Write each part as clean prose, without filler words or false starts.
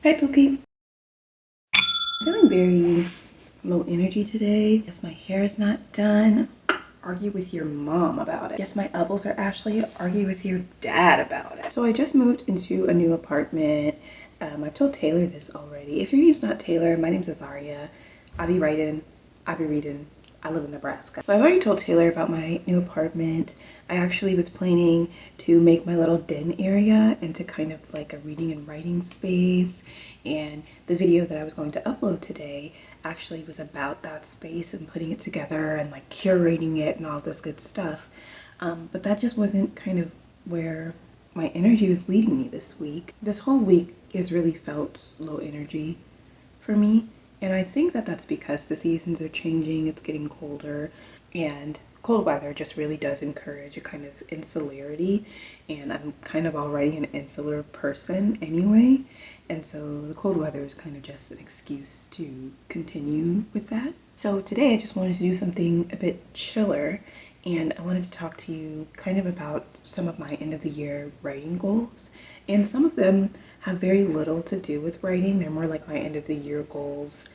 Hi, Pookie. Feeling very low energy today. Guess my hair is not done. Argue with your mom about it. Guess my elbows are Ashley. Argue with your dad about it. So I just moved into a new apartment. I've told Taylor this already. If your name's not Taylor, my name's Azaria. I be writing, I be reading. I live in Nebraska. So I've already told Taylor about my new apartment. I actually was planning to make my little den area into kind of like a reading and writing space. And the video that I was going to upload today actually was about that space and putting it together and like curating it and all this good stuff. But that just wasn't kind of where my energy was leading me this week. This whole week has really felt low energy for me. And I think that that's because the seasons are changing, it's getting colder, and cold weather just really does encourage a kind of insularity. And I'm kind of already an insular person anyway. And so the cold weather is kind of just an excuse to continue with that. So today I just wanted to do something a bit chiller, and I wanted to talk to you kind of about some of my end of the year writing goals. And some of them have very little to do with writing. They're more like my end of the year goals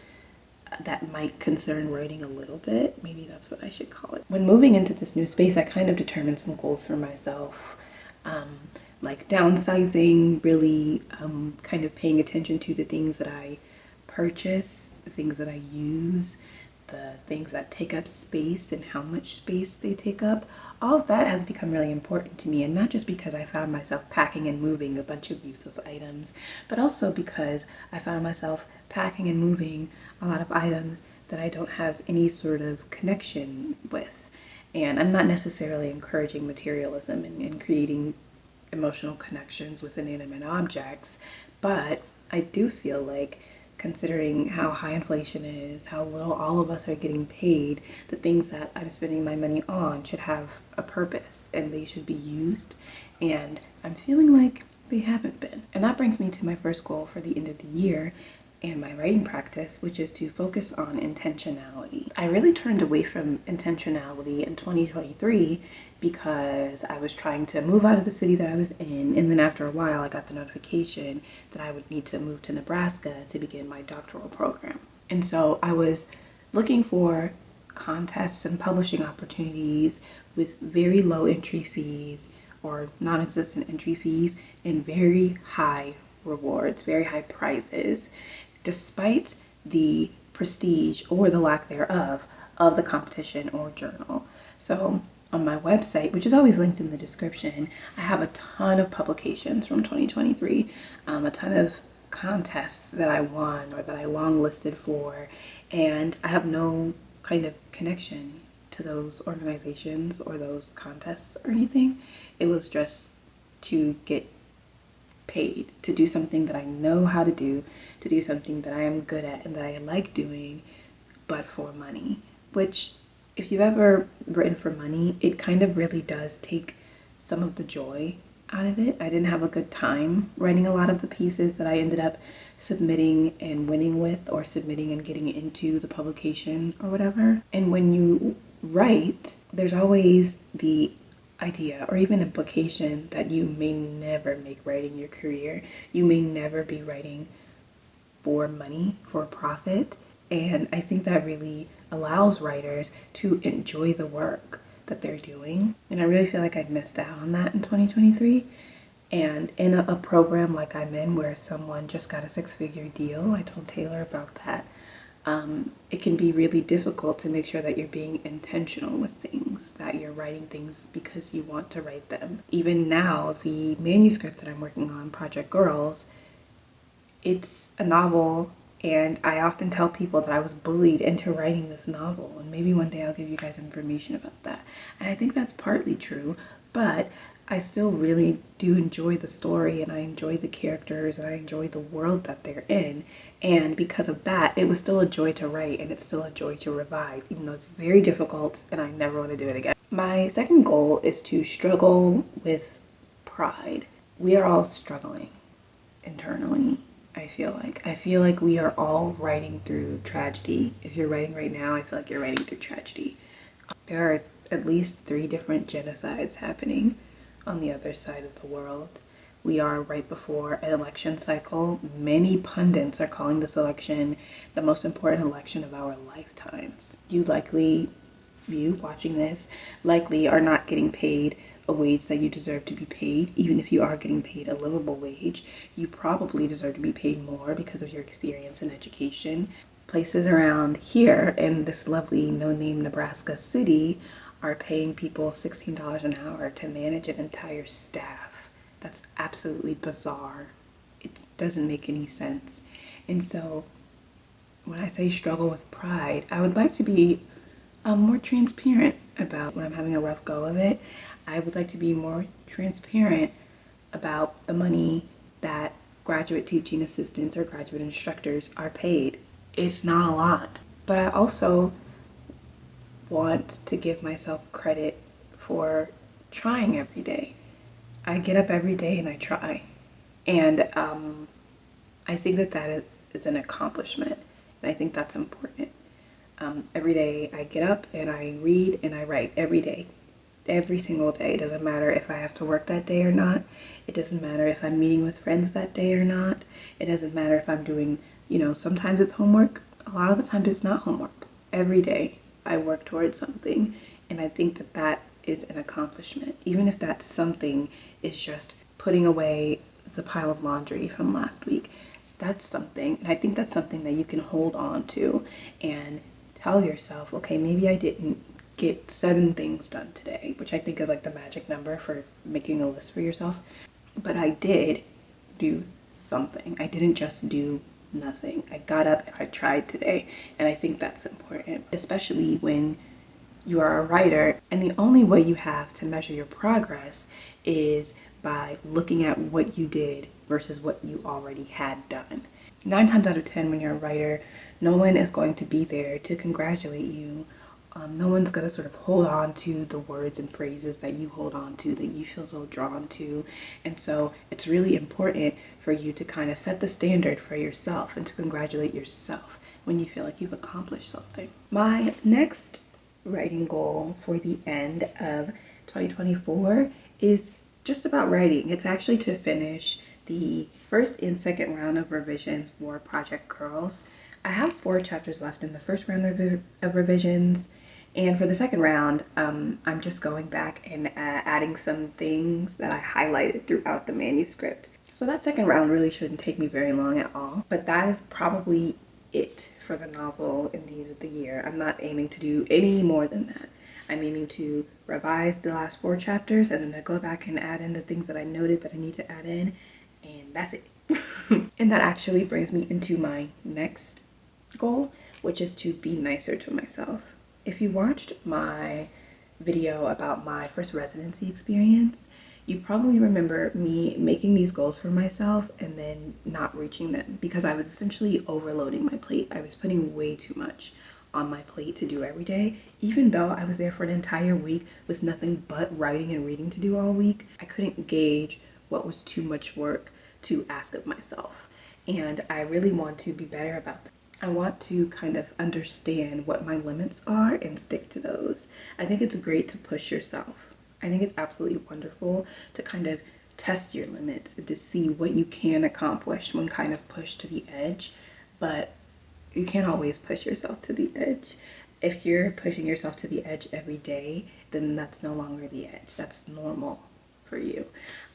that might concern writing a little bit. Maybe that's what I should call it. When moving into this new space, I kind of determined some goals for myself, like downsizing, really kind of paying attention to the things that I purchase, the things that I use, the things that take up space and how much space they take up. All of that has become really important to me, and not just because I found myself packing and moving a bunch of useless items, but also because I found myself packing and moving a lot of items that I don't have any sort of connection with. And I'm not necessarily encouraging materialism and creating emotional connections with inanimate objects, but I do feel like, considering how high inflation is, how little all of us are getting paid, the things that I'm spending my money on should have a purpose and they should be used. And I'm feeling like they haven't been. And that brings me to my first goal for the end of the year and my writing practice, which is to focus on intentionality. I really turned away from intentionality in 2023 because I was trying to move out of the city that I was in, and then after a while I got the notification that I would need to move to Nebraska to begin my doctoral program. And so I was looking for contests and publishing opportunities with very low entry fees or non-existent entry fees and very high rewards, very high prizes, despite the prestige or the lack thereof of the competition or journal. So on my website, which is always linked in the description, I have a ton of publications from 2023, a ton of contests that I won or that I long listed for, and I have no kind of connection to those organizations or those contests or anything. It was just to get paid to do something that I know how to do something that I am good at and that I like doing, but for money. Which, if you've ever written for money, it kind of really does take some of the joy out of it. I didn't have a good time writing a lot of the pieces that I ended up submitting and winning with, or submitting and getting into the publication or whatever. And when you write, there's always the idea or even implication that you may never make writing your career. You may never be writing for money, for profit. And I think that really allows writers to enjoy the work that they're doing. And I really feel like I missed out on that in 2023. And in a program like I'm in, where someone just got a 6-figure deal, I told Taylor about that. It can be really difficult to make sure that you're being intentional with things, that you're writing things because you want to write them. Even now, the manuscript that I'm working on, Project Girls, it's a novel, and I often tell people that I was bullied into writing this novel, and maybe one day I'll give you guys information about that. And I think that's partly true, but I still really do enjoy the story, and I enjoy the characters, and I enjoy the world that they're in. And because of that, it was still a joy to write, and it's still a joy to revise, even though it's very difficult and I never want to do it again. My second goal is to struggle with pride. We are all struggling internally. I feel like we are all writing through tragedy. If you're writing right now, I feel like you're writing through tragedy. There are at least 3 different genocides happening on the other side of the world. We are right before an election cycle. Many pundits are calling this election the most important election of our lifetimes. You watching this likely are not getting paid a wage that you deserve to be paid. Even if you are getting paid a livable wage, you probably deserve to be paid more because of your experience and education. Places around here in this lovely no-name Nebraska city are paying people $16 an hour to manage an entire staff. That's absolutely bizarre. It doesn't make any sense. And so when I say struggle with pride, I would like to be more transparent about when I'm having a rough go of it. I would like to be more transparent about the money that graduate teaching assistants or graduate instructors are paid. It's not a lot. But I also want to give myself credit for trying every day. I get up every day and I try. And I think that is an accomplishment. And I think that's important. Every day I get up and I read and I write every day. Every single day. It doesn't matter if I have to work that day or not. It doesn't matter if I'm meeting with friends that day or not. It doesn't matter if I'm doing, sometimes it's homework. A lot of the times it's not homework. Every day I work towards something. And I think that is an accomplishment. Even if that something is just putting away the pile of laundry from last week. That's something. And I think that's something that you can hold on to and tell yourself, okay, maybe I didn't get 7 things done today, which I think is like the magic number for making a list for yourself. But I did do something. I didn't just do nothing. I got up and I tried today. And I think that's important, especially when you are a writer and the only way you have to measure your progress is by looking at what you did versus what you already had done. 9 times out of 10 when you're a writer, no one is going to be there to congratulate you. No one's going to sort of hold on to the words and phrases that you hold on to, that you feel so drawn to. And so it's really important for you to kind of set the standard for yourself and to congratulate yourself when you feel like you've accomplished something. My next writing goal for the end of 2024 is just about writing. It's actually to finish the first and second round of revisions for Project Girls. I have 4 chapters left in the first round of revisions, and for the second round, I'm just going back and adding some things that I highlighted throughout the manuscript. So that second round really shouldn't take me very long at all, but that is probably it for the novel in the end of the year. I'm not aiming to do any more than that. I'm aiming to revise the last 4 chapters and then to go back and add in the things that I noted that I need to add in, and that's it. And that actually brings me into my next goal, which is to be nicer to myself. If you watched my video about my first residency experience, you probably remember me making these goals for myself and then not reaching them because I was essentially overloading my plate. I was putting way too much on my plate to do every day. Even though I was there for an entire week with nothing but writing and reading to do all week, I couldn't gauge what was too much work to ask of myself. And I really want to be better about that. I want to kind of understand what my limits are and stick to those. I think it's great to push yourself. I think it's absolutely wonderful to kind of test your limits and to see what you can accomplish when kind of pushed to the edge, but you can't always push yourself to the edge. If you're pushing yourself to the edge every day, then that's no longer the edge. That's normal for you.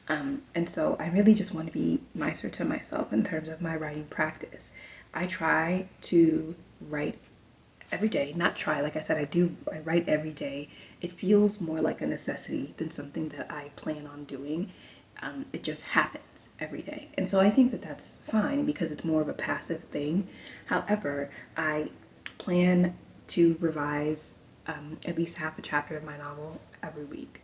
And so I really just want to be nicer to myself in terms of my writing practice. I try to write every day, not try, like I said, I write every day. It feels more like a necessity than something that I plan on doing. It just happens every day. And so I think that that's fine because it's more of a passive thing. However, I plan to revise at least half a chapter of my novel every week.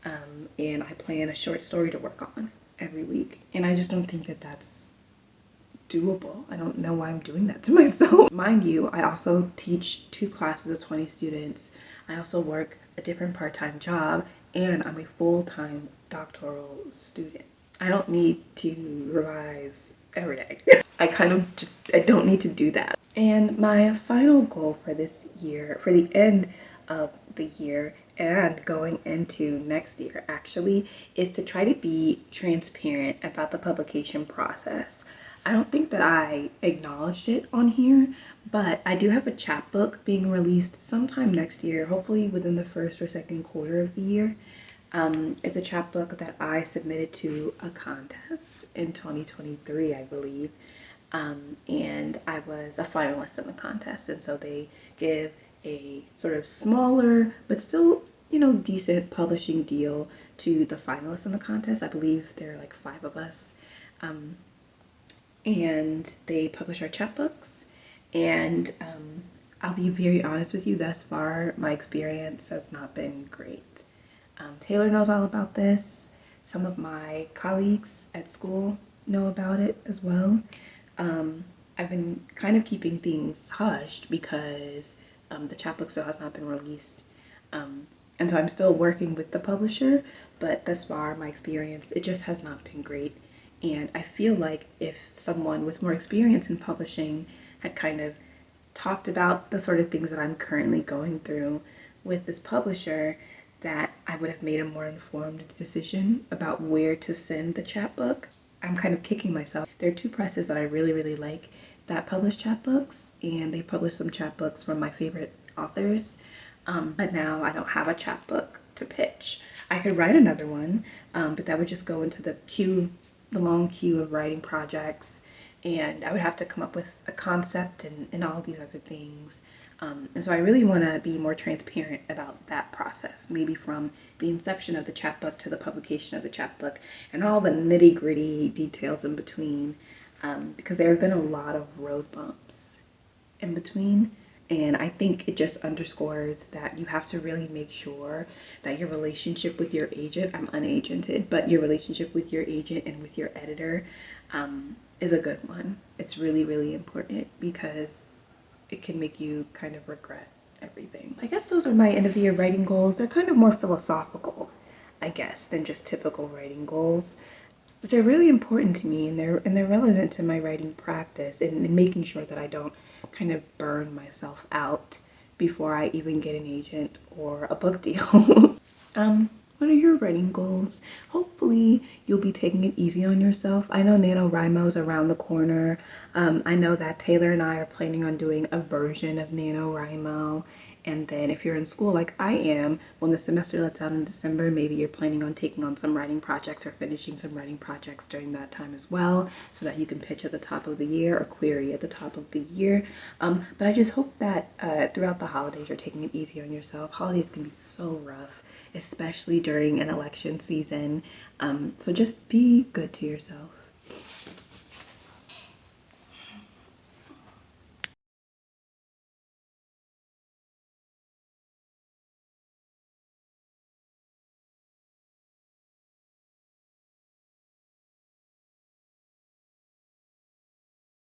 And I plan a short story to work on every week. And I just don't think that that's doable. I don't know why I'm doing that to myself. Mind you, I also teach 2 classes of 20 students. I also work a different part-time job, and I'm a full-time doctoral student. I don't need to revise every day. I don't need to do that. And my final goal for this year, for the end of the year, and going into next year actually is to try to be transparent about the publication process. I don't think that I acknowledged it on here, but I do have a chapbook being released sometime next year, hopefully within the first or second quarter of the year. It's a chapbook that I submitted to a contest in 2023, I believe. And I was a finalist in the contest, and so they give a sort of smaller but still, decent publishing deal to the finalists in the contest. I believe there are like 5 of us. And they publish our chapbooks. And I'll be very honest with you, thus far, my experience has not been great. Taylor knows all about this. Some of my colleagues at school know about it as well. I've been kind of keeping things hushed because the chapbook still has not been released. And so I'm still working with the publisher, but thus far my experience, it just has not been great. And I feel like if someone with more experience in publishing had kind of talked about the sort of things that I'm currently going through with this publisher, that I would have made a more informed decision about where to send the chapbook. I'm kind of kicking myself. There are 2 presses that I really, really like that publish chapbooks, and they publish some chapbooks from my favorite authors. But now I don't have a chapbook to pitch. I could write another one, but that would just go into the long queue of writing projects, and I would have to come up with a concept and all these other things. And so I really want to be more transparent about that process, maybe from the inception of the chapbook to the publication of the chapbook and all the nitty-gritty details in between, because there have been a lot of road bumps in between. And I think it just underscores that you have to really make sure that your relationship with your agent, I'm unagented, but your relationship with your agent and with your editor is a good one. It's really, really important because it can make you kind of regret everything. I guess those are my end of the year writing goals. They're kind of more philosophical, I guess, than just typical writing goals. But they're really important to me, and they're relevant to my writing practice and making sure that I don't kind of burn myself out before I even get an agent or a book deal. What are your writing goals? Hopefully you'll be taking it easy on yourself. I know NaNoWriMo's around the corner. I know that Taylor and I are planning on doing a version of NaNoWriMo. And then if you're in school like I am, when the semester lets out in December, maybe you're planning on taking on some writing projects or finishing some writing projects during that time as well, so that you can pitch at the top of the year or query at the top of the year. But I just hope that throughout the holidays you're taking it easy on yourself. Holidays can be so rough, especially during an election season. So just be good to yourself.